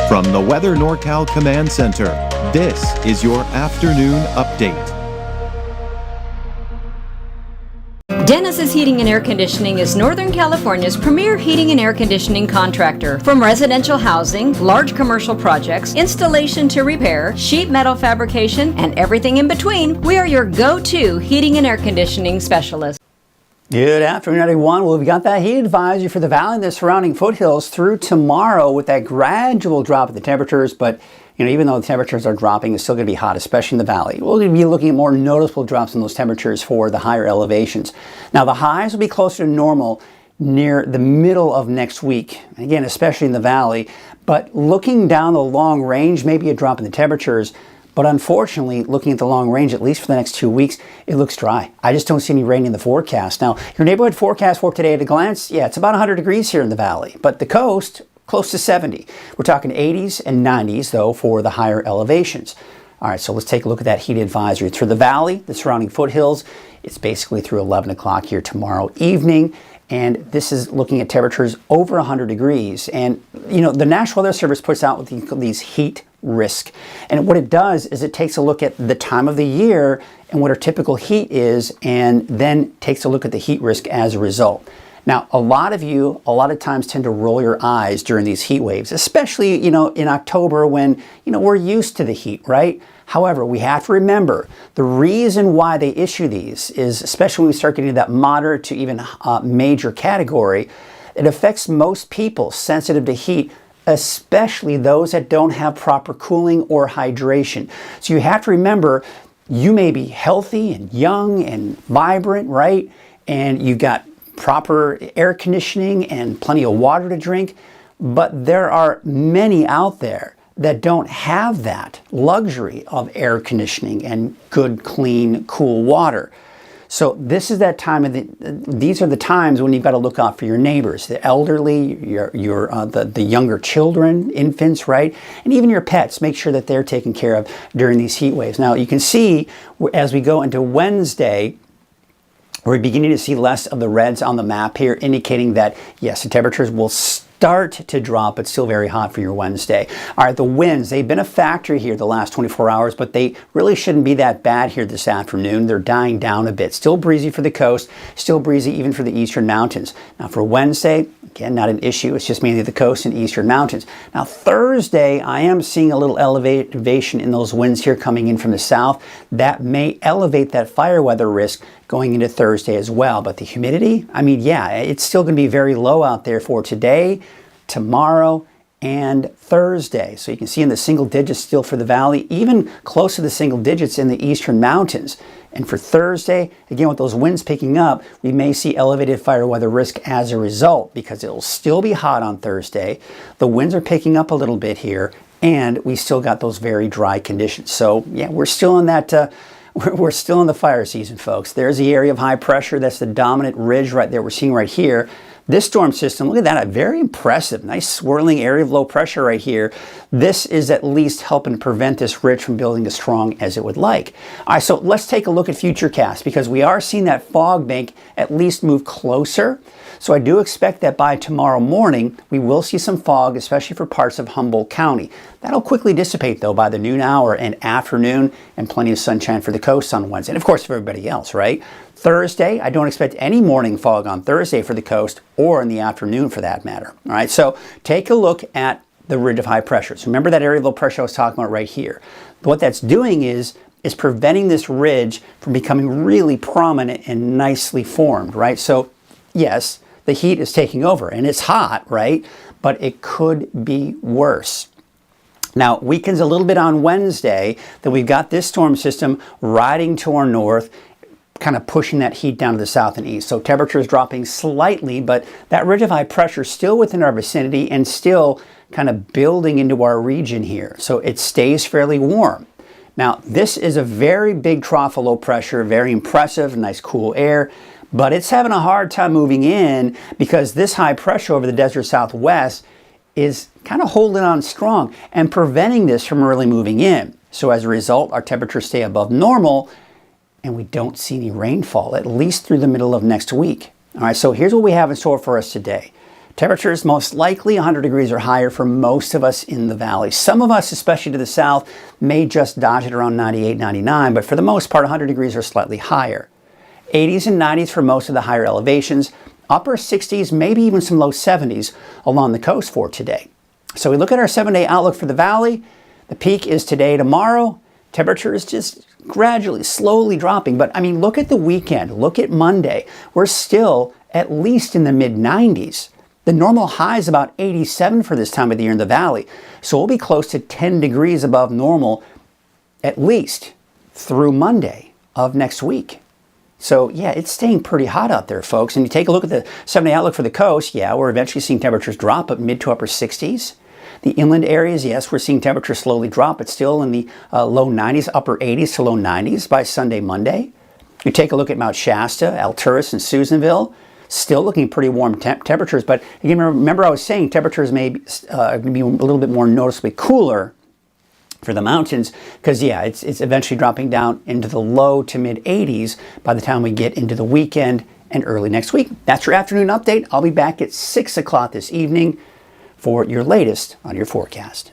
From the Weather NorCal Command Center, this is your afternoon update. Dennis's Heating and Air Conditioning is Northern California's premier heating and air conditioning contractor. From residential housing, large commercial projects, installation to repair, sheet metal fabrication, and everything in between, we are your go-to heating and air conditioning specialist. Good afternoon, everyone. Well, we've got that heat advisory for the valley and the surrounding foothills through tomorrow with that gradual drop in the temperatures. But, even though the temperatures are dropping, it's still going to be hot, especially in the valley. We're going to be looking at more noticeable drops in those temperatures for the higher elevations. Now, the highs will be closer to normal near the middle of next week. Again, especially in the valley. But looking down the long range, maybe a drop in the temperatures. But unfortunately, looking at the long range, at least for the next 2 weeks, it looks dry. I just don't see any rain in the forecast. Now, your neighborhood forecast for today at a glance, yeah, it's about 100 degrees here in the valley. But the coast, close to 70. We're talking 80s and 90s, though, for the higher elevations. All right, so let's take a look at that heat advisory. It's for the valley, the surrounding foothills. It's basically through 11 o'clock here tomorrow evening. And this is looking at temperatures over 100 degrees. And, the National Weather Service puts out these heat risk. And what it does is it takes a look at the time of the year and what our typical heat is, and then takes a look at the heat risk as a result. Now, a lot of times tend to roll your eyes during these heat waves, especially, in October when, we're used to the heat, right? However, we have to remember the reason why they issue these is, especially when we start getting to that moderate to even major category, it affects most people sensitive to heat, especially those that don't have proper cooling or hydration. So you have to remember, you may be healthy and young and vibrant, right? And you've got proper air conditioning and plenty of water to drink, but there are many out there that don't have that luxury of air conditioning and good, clean, cool water. So this is that time these are the times when you've got to look out for your neighbors, the elderly, the younger children, infants, right? And even your pets. Make sure that they're taken care of during these heat waves. Now you can see as we go into Wednesday, we're beginning to see less of the reds on the map here, indicating that, yes, the temperatures will start to drop, but still very hot for your Wednesday. All right, the winds, they've been a factor here the last 24 hours, but they really shouldn't be that bad here this afternoon. They're dying down a bit. Still breezy for the coast, still breezy even for the eastern mountains. Now for Wednesday, again, not an issue. It's just mainly the coast and eastern mountains. Now Thursday, I am seeing a little elevation in those winds here coming in from the south. That may elevate that fire weather risk going into Thursday as well. But the humidity, it's still going to be very low out there for today, tomorrow, and Thursday. So you can see in the single digits still for the valley, even close to the single digits in the eastern mountains. And for Thursday, again, with those winds picking up, we may see elevated fire weather risk as a result, because it'll still be hot on Thursday. The winds are picking up a little bit here, and we still got those very dry conditions. So yeah, we're still in that we're still in the fire season, folks. There's the area of high pressure. That's the dominant ridge right there we're seeing right here. This storm system, look at that, very impressive. Nice swirling area of low pressure right here. This is at least helping prevent this ridge from building as strong as it would like. All right, so let's take a look at Futurecast, because we are seeing that fog bank at least move closer. So I do expect that by tomorrow morning, we will see some fog, especially for parts of Humboldt County. That'll quickly dissipate, though, by the noon hour and afternoon, and plenty of sunshine for the coast on Wednesday. And, of course, for everybody else, right? Thursday, I don't expect any morning fog on Thursday for the coast, or in the afternoon for that matter. All right, so take a look at the ridge of high pressure. So remember that area of low pressure I was talking about right here. What that's doing is preventing this ridge from becoming really prominent and nicely formed, right? So, yes, the heat is taking over, and it's hot, right? But it could be worse. Now, weakens a little bit on Wednesday, then we've got this storm system riding to our north, kind of pushing that heat down to the south and east. So temperatures dropping slightly, but that ridge of high pressure is still within our vicinity and still kind of building into our region here. So it stays fairly warm. Now, this is a very big trough of low pressure, very impressive, nice cool air, but it's having a hard time moving in because this high pressure over the desert southwest is kind of holding on strong and preventing this from really moving in. So as a result, our temperatures stay above normal and we don't see any rainfall, at least through the middle of next week. All right, so here's what we have in store for us today. Temperatures most likely 100 degrees or higher for most of us in the valley. Some of us, especially to the south, may just dodge it around 98, 99, but for the most part, 100 degrees or slightly higher. 80s and 90s for most of the higher elevations. Upper 60s, maybe even some low 70s along the coast for today. So we look at our 7-day outlook for the valley. The peak is today, tomorrow. Temperature is just gradually, slowly dropping. But I mean, look at the weekend. Look at Monday. We're still at least in the mid-90s. The normal high is about 87 for this time of the year in the valley. So we'll be close to 10 degrees above normal at least through Monday of next week. So yeah, it's staying pretty hot out there, folks. And you take a look at the 7-day outlook for the coast, yeah, we're eventually seeing temperatures drop up mid to upper 60s. The inland areas, yes, we're seeing temperatures slowly drop, but still in the low 90s, upper 80s to low 90s by Sunday, Monday. You take a look at Mount Shasta, Alturas, and Susanville. Still looking pretty warm temperatures, but again, remember I was saying temperatures may be a little bit more noticeably cooler for the mountains because, yeah, it's eventually dropping down into the low to mid 80s by the time we get into the weekend and early next week. That's your afternoon update. I'll be back at 6 o'clock this evening for your latest on your forecast.